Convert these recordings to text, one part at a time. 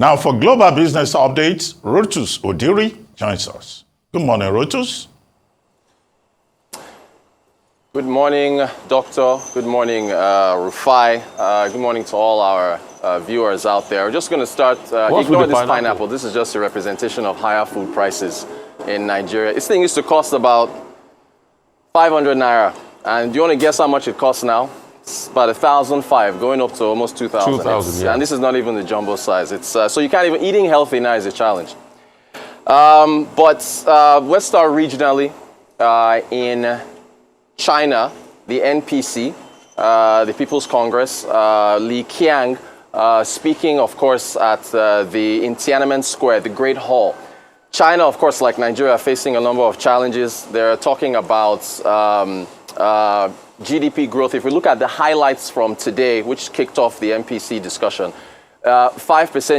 Now for global business updates, Rotus Oddiri joins us. Good morning, Rotus. Good morning, Doctor. Good morning, Rufai. Good morning to all our viewers out there. We're just going to start, ignore this pineapple. This is just a representation of higher food prices in Nigeria. This thing used to cost about 500 naira. And do you want to guess how much it costs now? It's about 1,005, going up to almost 2,000. 2,000, yeah. And this is not even the jumbo size. It's so you can't even, eating healthy now is a challenge. But let's start regionally. In China, the NPC, the People's Congress, Li Qiang, speaking, of course, in Tiananmen Square, the Great Hall. China, of course, like Nigeria, are facing a number of challenges. They're talking about GDP growth. If we look at the highlights from today, which kicked off the NPC discussion, 5%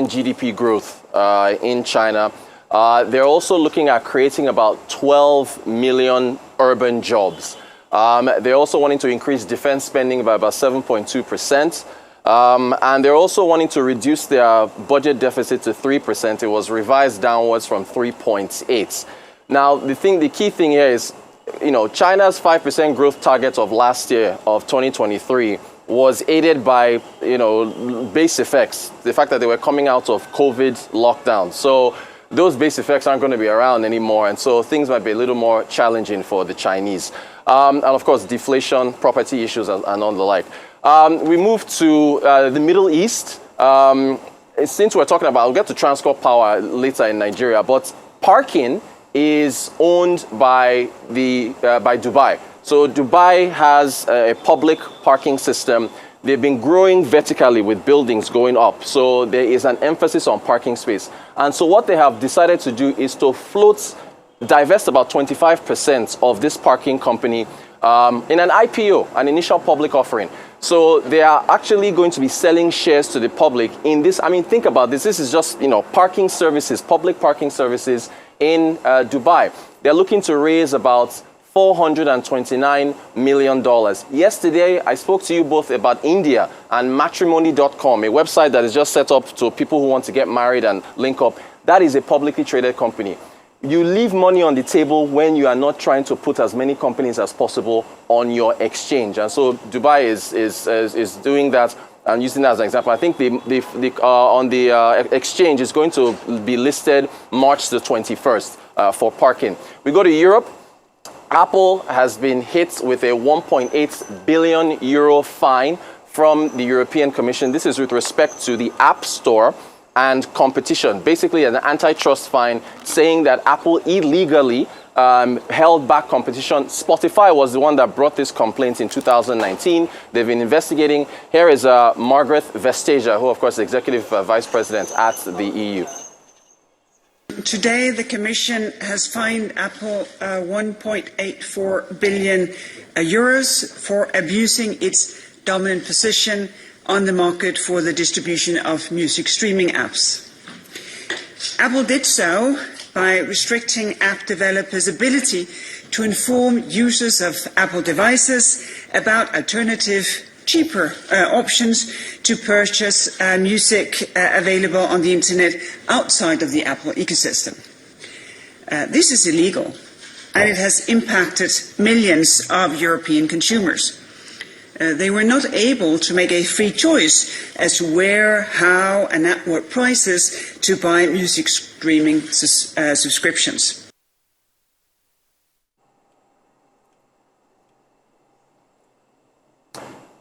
GDP growth in China. They're also looking at creating about 12 million urban jobs. They're also wanting to increase defense spending by about 7.2%. And they're also wanting to reduce their budget deficit to 3%. It was revised downwards from 3.8%. Now, the key thing here is, China's 5% growth target of last year, of 2023, was aided by, base effects. The fact that they were coming out of COVID lockdown. So those base effects aren't going to be around anymore. And so things might be a little more challenging for the Chinese. And of course, deflation, property issues, and on the like. We move to the Middle East. Since we're talking about, we'll get to Transcorp Power later in Nigeria, but parking is owned by Dubai. So Dubai has a public parking system. They've been growing vertically with buildings going up. So there is an emphasis on parking space. And so what they have decided to do is to divest about 25% of this parking company in an IPO, an initial public offering. So they are actually going to be selling shares to the public in this. I mean, think about this. This is just, parking services, public parking services in Dubai. They're looking to raise about $429 million. Yesterday, I spoke to you both about India and matrimony.com, a website that is just set up to people who want to get married and link up. That is a publicly traded company. You leave money on the table when you are not trying to put as many companies as possible on your exchange. And so Dubai is doing that and using that as an example. I think on the exchange is going to be listed March the 21st for parking. We go to Europe. Apple has been hit with a 1.8 billion euro fine from the European Commission. This is with respect to the App Store and competition, basically an antitrust fine saying that Apple illegally held back competition. Spotify was the one that brought this complaint in 2019. They've been investigating. Here is Margaret Vestager, who of course is Executive Vice President at the EU. Today, the Commission has fined Apple 1.84 billion euros for abusing its dominant position on the market for the distribution of music streaming apps. Apple did so by restricting app developers' ability to inform users of Apple devices about alternative, cheaper options to purchase music available on the internet outside of the Apple ecosystem. This is illegal, and it has impacted millions of European consumers. They were not able to make a free choice as to where, how, and at what prices to buy music streaming subscriptions.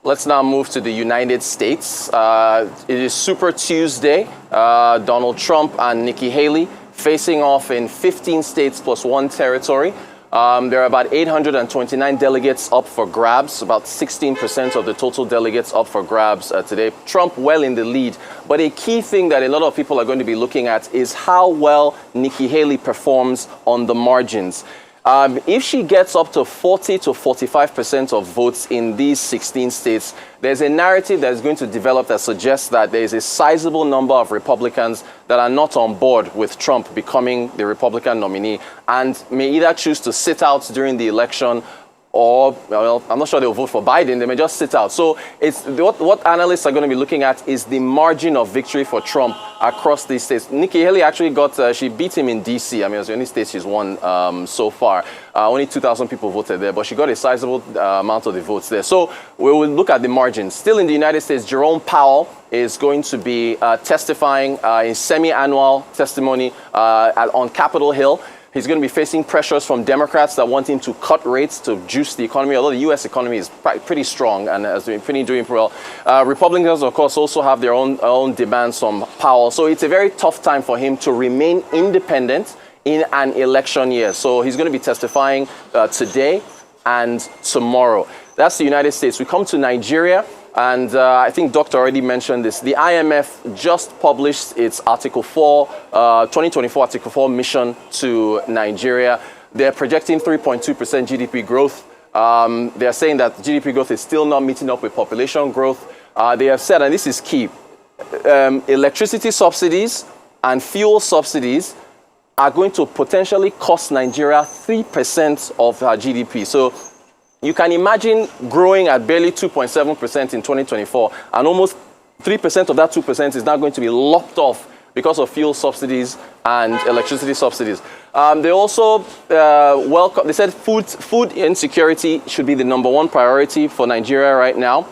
Let's now move to the United States. It is Super Tuesday. Donald Trump and Nikki Haley facing off in 15 states plus one territory. There are about 829 delegates up for grabs, about 16% of the total delegates up for grabs today. Trump well in the lead, but a key thing that a lot of people are going to be looking at is how well Nikki Haley performs on the margins. If she gets up to 40 to 45% of votes in these 16 states, there's a narrative that is going to develop that suggests that there is a sizable number of Republicans that are not on board with Trump becoming the Republican nominee and may either choose to sit out during the election or, well, I'm not sure they'll vote for Biden. They may just sit out. So it's what analysts are going to be looking at is the margin of victory for Trump across these states. Nikki Haley actually she beat him in D.C. I mean, it was the only state she's won so far. Only 2,000 people voted there, but she got a sizable amount of the votes there. So we will look at the margins. Still in the United States, Jerome Powell is going to be testifying in semi-annual testimony on Capitol Hill. He's going to be facing pressures from Democrats that want him to cut rates to juice the economy, although the U.S. economy is pretty strong and has been doing well. Republicans, of course, also have their own demands from Powell. So it's a very tough time for him to remain independent in an election year. So he's going to be testifying today and tomorrow. That's the United States. We come to Nigeria. And I think Doctor already mentioned this. The IMF just published its Article 4, 2024 Article 4 mission to Nigeria. They're projecting 3.2% GDP growth. They're saying that GDP growth is still not meeting up with population growth. They have said, and this is key, electricity subsidies and fuel subsidies are going to potentially cost Nigeria 3% of our GDP. So you can imagine growing at barely 2.7% in 2024, and almost 3% of that 2% is now going to be lopped off because of fuel subsidies and electricity subsidies. They also they said food insecurity should be the #1 priority for Nigeria right now.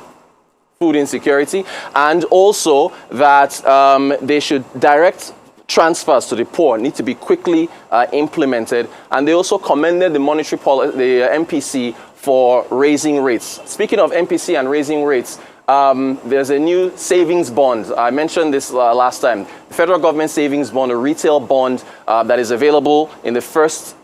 Food insecurity, and also that they should direct transfers to the poor need to be quickly implemented. And they also commended the monetary policy, the MPC, for raising rates. Speaking of MPC and raising rates, there's a new savings bond. I mentioned this last time. The federal government savings bond, a retail bond that is available in the first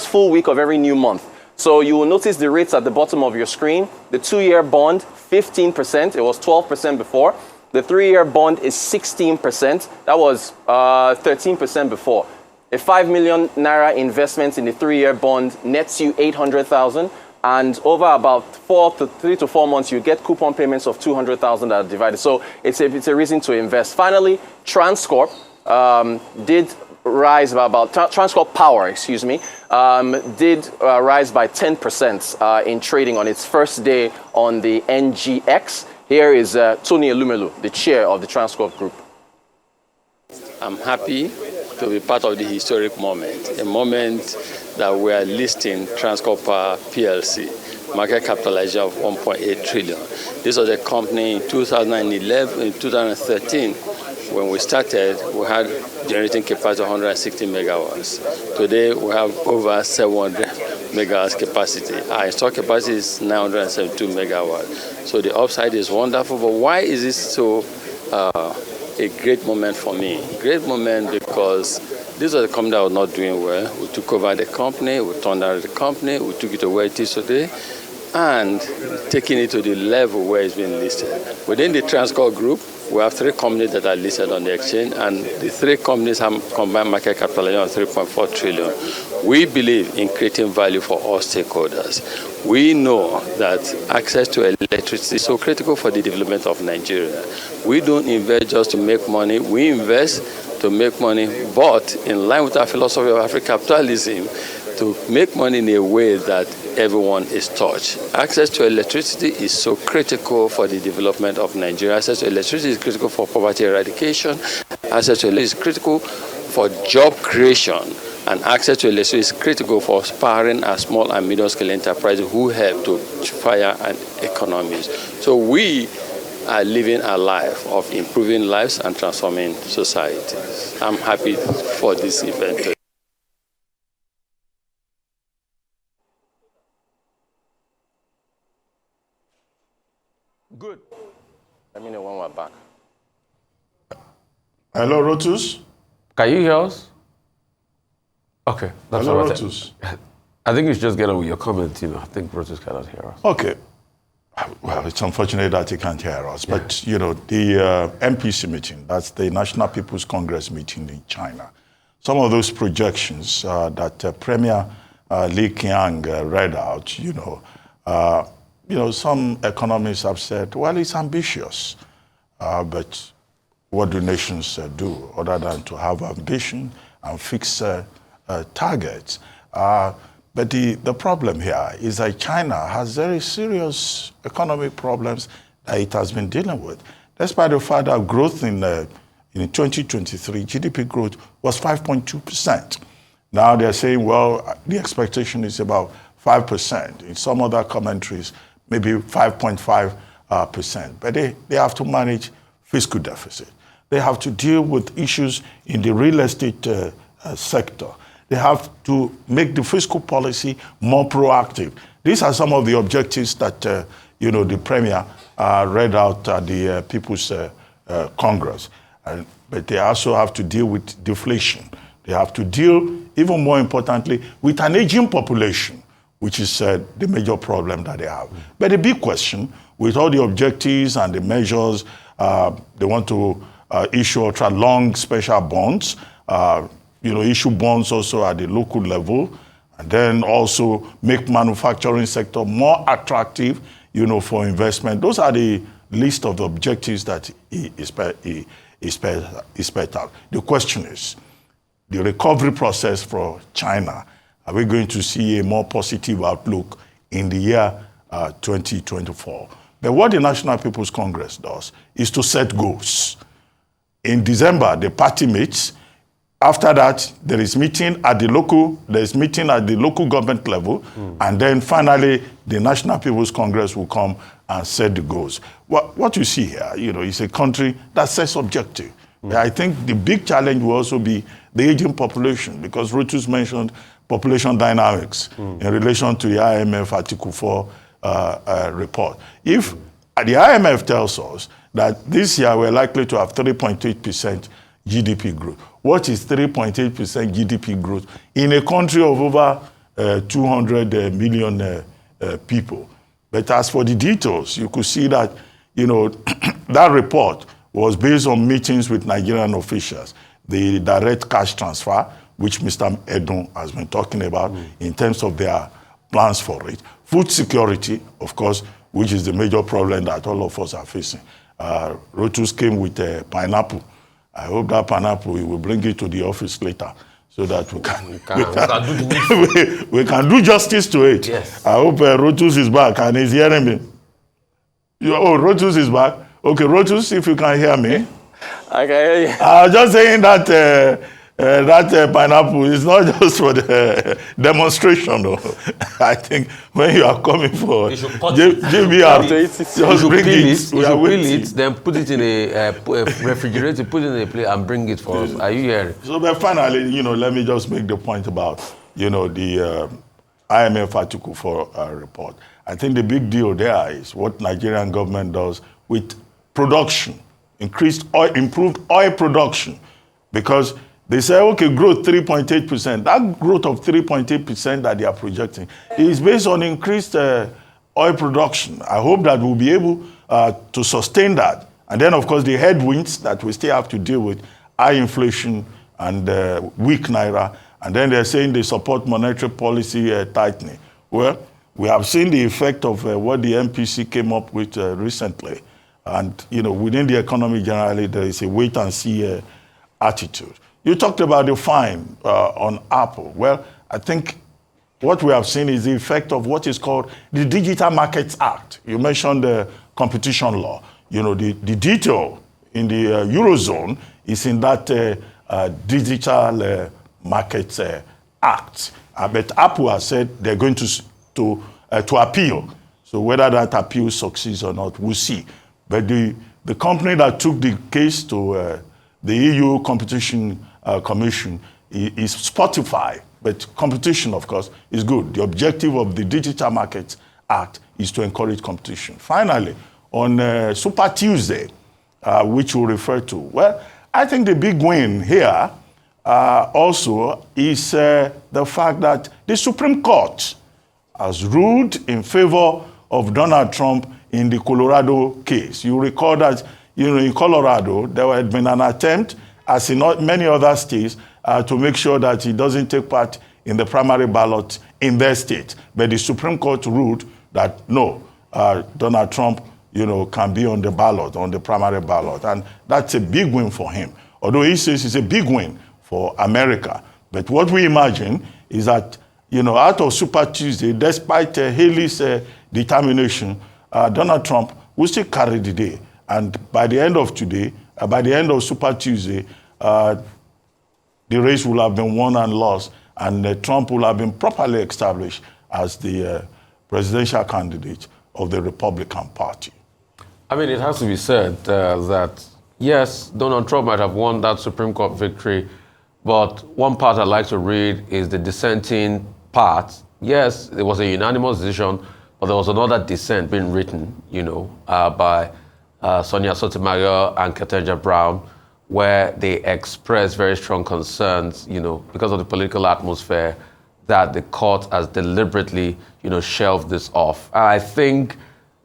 full week of every new month. So you will notice the rates at the bottom of your screen. The 2-year bond, 15%. It was 12% before. The 3-year bond is 16%. That was 13% before. A 5 million naira investment in the 3-year bond nets you 800,000. And over about 3 to 4 months, you get coupon payments of 200,000 that are divided. So it's a reason to invest. Finally, Transcorp did rise by Transcorp Power, did rise by 10% in trading on its first day on the NGX. Here is Tony Elumelu, the chair of the Transcorp Group. I'm happy to be part of the historic moment, a moment that we are listing Transcorp PLC, market capitalization of 1.8 trillion. This was a company in 2013, when we started, we had generating capacity of 160 megawatts. Today, we have over 700 megawatts capacity. Our installed capacity is 972 megawatts. So the upside is wonderful, but why is this so a great moment for me? Great moment because this was a company that was not doing well. We took over the company, we turned around the company, we took it to where it is today, and taking it to the level where it's been listed. Within the Transcorp Group, we have 3 companies that are listed on the exchange, and the 3 companies have combined market capitalization of 3.4 trillion. We believe in creating value for all stakeholders. We know that access to electricity is so critical for the development of Nigeria. We don't invest just to make money. We invest to make money, but in line with our philosophy of African capitalism, to make money in a way that everyone is touched. Access to electricity is so critical for the development of Nigeria. Access to electricity is critical for poverty eradication. Access to electricity is critical for job creation. And access to electricity is critical for empowering our small and medium-scale enterprises who help to fire and economies. So we are living a life of improving lives and transforming societies. I'm happy for this event. Good. Let me know when we're back. Hello, Rotus. Can you hear us? Okay. That's Hello, all right. Rotus. I think you should just get on with your comment. I think Rotus cannot hear us. Okay. Well, it's unfortunate that he can't hear us. But, the MPC meeting, that's the National People's Congress meeting in China. Some of those projections that Premier Li Qiang read out, some economists have said, well, it's ambitious. But what do nations do other than to have ambition and fix targets? But the problem here is that China has very serious economic problems that it has been dealing with. Despite the fact that growth in 2023, GDP growth was 5.2%. Now they're saying, well, the expectation is about 5%. In some other commentaries, maybe 5.5%. But they have to manage fiscal deficit. They have to deal with issues in the real estate sector. They have to make the fiscal policy more proactive. These are some of the objectives that the Premier read out at the People's Congress. But they also have to deal with deflation. They have to deal, even more importantly, with an aging population, which is the major problem that they have. But the big question, with all the objectives and the measures, they want to issue ultra-long special bonds, issue bonds also at the local level, and then also make manufacturing sector more attractive, for investment. Those are the list of the objectives that he spelled out. The question is, the recovery process for China, are we going to see a more positive outlook in the year 2024? But what the National People's Congress does is to set goals. In December, the party meets. After that, there is meeting at the local government level, and then finally, the National People's Congress will come and set the goals. What you see here, is a country that sets objective. I think the big challenge will also be the aging population, because Rotus mentioned population dynamics in relation to the IMF Article 4 report. If the IMF tells us that this year we're likely to have 3.8% GDP growth, what is 3.8% GDP growth in a country of over 200 million people? But as for the details, you could see that, that report was based on meetings with Nigerian officials, the direct cash transfer, which Mr. Edun has been talking about in terms of their plans for it. Food security, of course, which is the major problem that all of us are facing. Rotus came with pineapple. I hope that pineapple, we will bring it to the office later so that we can do justice to it. Yes. I hope Rotus is back and he's hearing me. Rotus is back. Okay, Rotus, if you can hear me. I can hear you. I was just saying that that pineapple is not just for the demonstration, though. I think when you are coming for JBR, just bring it. You should peel it, then put it in a refrigerator, put it in a plate, and bring it for us. Are you hearing? So, but finally, let me just make the point about, the IMF Article 4 report. I think the big deal there is what Nigerian government does with production, improved oil production, because they say, okay, growth 3.8%. That growth of 3.8% that they are projecting is based on increased oil production. I hope that we'll be able to sustain that. And then, of course, the headwinds that we still have to deal with, high inflation and weak naira. And then they're saying they support monetary policy tightening. Well, we have seen the effect of what the MPC came up with recently. And, within the economy generally, there is a wait-and-see attitude. You talked about the fine on Apple. Well, I think what we have seen is the effect of what is called the Digital Markets Act. You mentioned the competition law. The detail in the Eurozone is in that Digital Markets Act. But Apple has said they're going to appeal. So whether that appeal succeeds or not, we'll see. But the company that took the case to the EU Competition Commission is Spotify. But competition, of course, is good. The objective of the Digital Markets Act is to encourage competition. Finally, on Super Tuesday, which we'll refer to, well, I think the big win here also is the fact that the Supreme Court has ruled in favor of Donald Trump in the Colorado case. You recall that, in Colorado, there had been an attempt, as in many other states, to make sure that he doesn't take part in the primary ballot in their state. But the Supreme Court ruled that no, Donald Trump, can be on the ballot, on the primary ballot. And that's a big win for him. Although he says it's a big win for America. But what we imagine is that out of Super Tuesday, despite Haley's determination, Donald Trump will still carry the day. And by the end of today, by the end of Super Tuesday, the race will have been won and lost, and Trump will have been properly established as the presidential candidate of the Republican Party. I mean, it has to be said that, yes, Donald Trump might have won that Supreme Court victory, but one part I'd like to read is the dissenting part. Yes, it was a unanimous decision, but there was another dissent being written, by Sonia Sotomayor and Ketanji Brown, where they expressed very strong concerns, because of the political atmosphere, that the court has deliberately, shelved this off. I think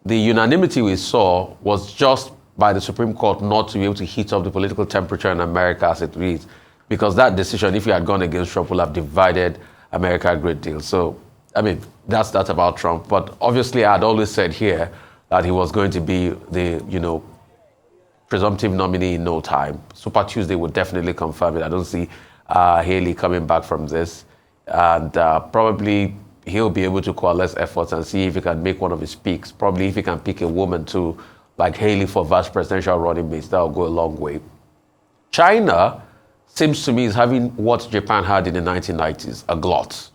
the unanimity we saw was just by the Supreme Court not to be able to heat up the political temperature in America as it is, because that decision, if he had gone against Trump, would have divided America a great deal. So, I mean, that's about Trump. But obviously, I had always said here that he was going to be the, presumptive nominee in no time. Super Tuesday would definitely confirm it. I don't see Haley coming back from this. And probably he'll be able to coalesce efforts and see if he can make one of his picks. Probably if he can pick a woman too, like Haley for vice presidential running mates, that'll go a long way. China seems to me is having what Japan had in the 1990s, a glut.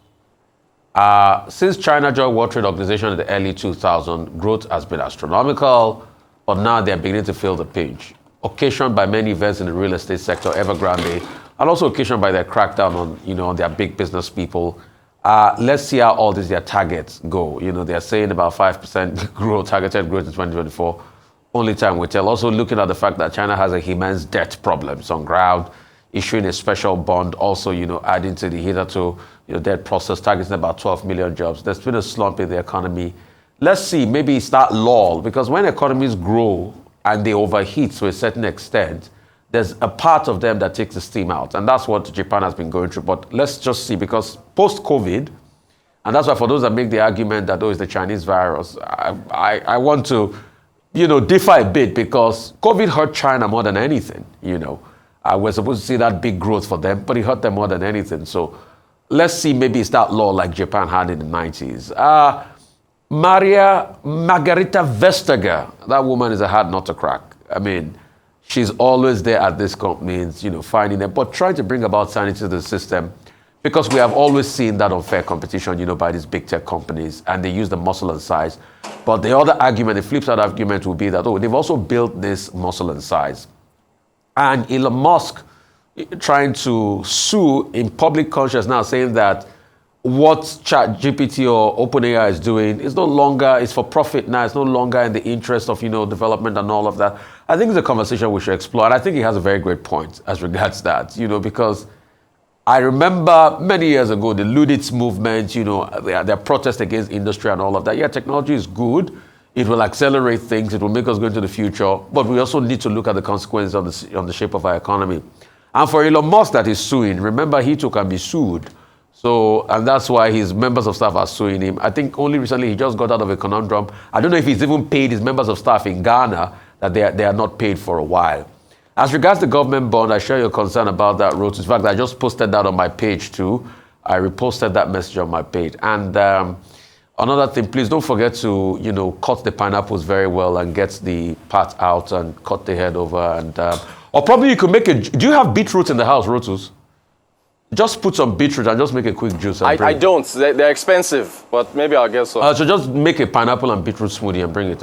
Since China joined World Trade Organization in the early 2000s, growth has been astronomical, but now they're beginning to feel the pinch, occasioned by many events in the real estate sector, Evergrande, and also occasioned by their crackdown on, on their big business people. Let's see how all their targets go. They're saying about 5% growth, targeted growth in 2024. Only time will tell. Also looking at the fact that China has a immense debt problem. It's on ground, issuing a special bond, also, adding to the hitherto, debt process, targeting about 12 million jobs. There's been a slump in the economy. Let's see, maybe it's that lull, because when economies grow and they overheat to a certain extent, there's a part of them that takes the steam out. And that's what Japan has been going through. But let's just see, because post-COVID, and that's why for those that make the argument that, it's the Chinese virus, I want to, differ a bit, because COVID hurt China more than anything, We're supposed to see that big growth for them, but it hurt them more than anything. So let's see, maybe it's that lull like Japan had in the 90s. Margarita Vestager, that woman is a hard nut to crack. I mean, she's always there at these companies, finding them, but trying to bring about sanity to the system, because we have always seen that unfair competition, by these big tech companies, and they use the muscle and size. But the other argument, the flip side argument will be that, they've also built this muscle and size. And Elon Musk trying to sue in public conscience now, saying that what ChatGPT or OpenAI is doing is no longer, it's for profit now, it's no longer in the interest of, development and all of that. I think it's a conversation we should explore, and I think he has a very great point as regards that, because I remember many years ago, the Luddites movement, their protest against industry and all of that. Yeah, technology is good. It will accelerate things. It will make us go into the future. But we also need to look at the consequences on the shape of our economy. And for Elon Musk that is suing, remember, he too can be sued. So, and that's why his members of staff are suing him. I think only recently he just got out of a conundrum. I don't know if he's even paid his members of staff in Ghana, that they are not paid for a while. As regards the government bond, I share your concern about that, Rotus. In fact, I just posted that on my page too. I reposted that message on my page. And another thing, please don't forget to, cut the pineapples very well and get the part out and cut the head over. And or probably you could make do you have beetroot in the house, Rotus? Just put some beetroot and just make a quick juice. I don't. They're expensive, but maybe I'll get some. So just make a pineapple and beetroot smoothie and bring it.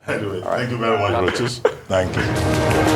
Anyway, thank you very much, Rotus. Thank you.